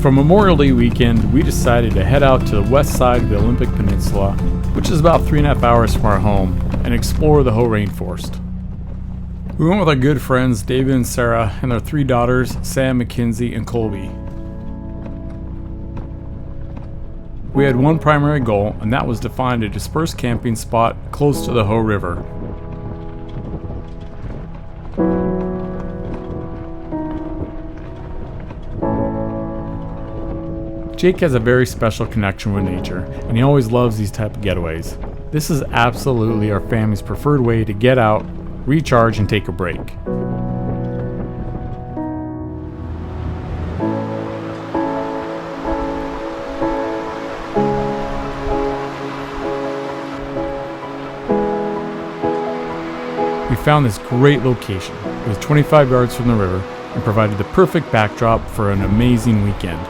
For Memorial Day weekend, we decided to head out to the west side of the Olympic Peninsula, which is about 3.5 hours from our home, and explore the Hoh Rainforest. We went with our good friends David and Sarah and their 3 daughters, Sam, Mackenzie, and Colby. We had one primary goal, and that was to find a dispersed camping spot close to the Hoh River. Jake has a very special connection with nature, and he always loves these type of getaways. This is absolutely our family's preferred way to get out, recharge, and take a break. We found this great location. It was 25 yards from the river and provided the perfect backdrop for an amazing weekend.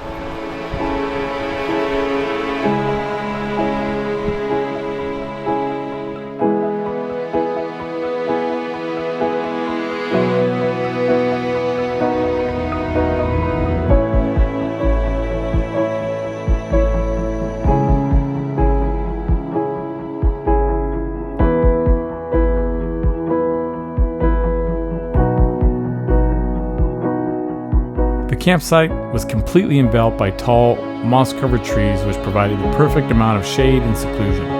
The campsite was completely enveloped by tall, moss-covered trees, which provided the perfect amount of shade and seclusion.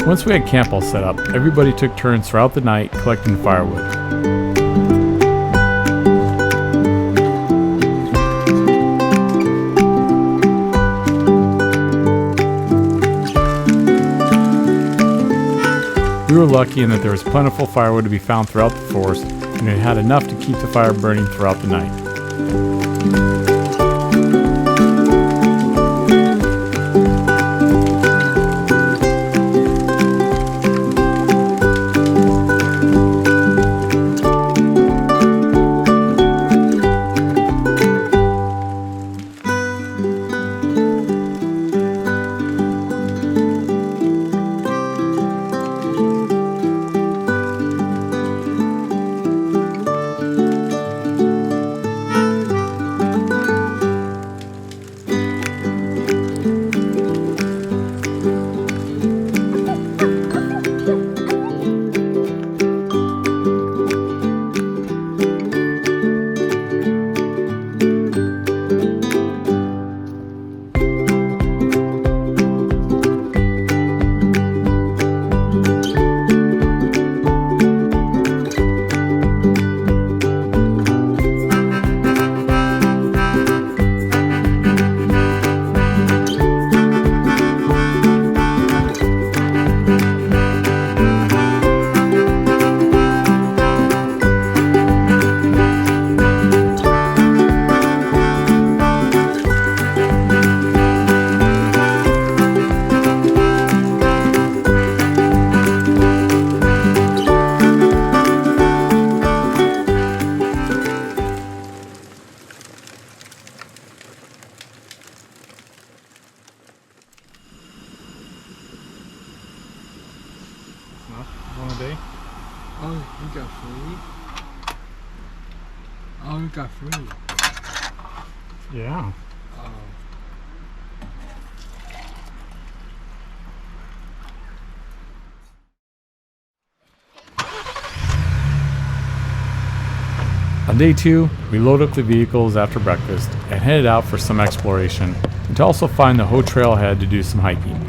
Once we had camp all set up, everybody took turns throughout the night collecting firewood. We were lucky in that there was plentiful firewood to be found throughout the forest, and it had enough to keep the fire burning throughout the night. on a day? Oh, you got free? Oh, you got free. Yeah. Oh. On day 2, we loaded up the vehicles after breakfast and headed out for some exploration and to also find the Hoh Trailhead to do some hiking.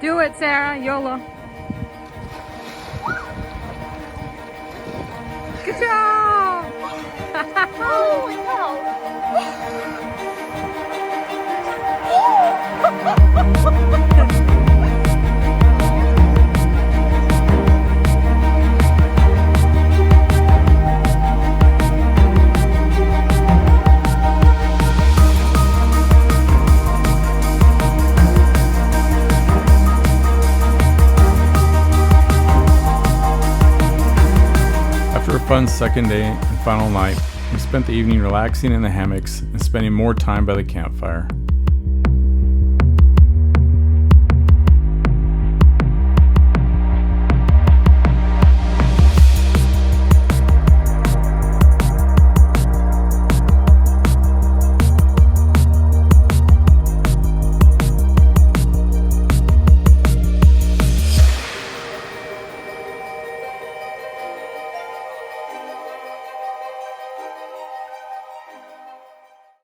Do it, Sarah. YOLO. Good job! Holy After a fun second day and final night, we spent the evening relaxing in the hammocks and spending more time by the campfire.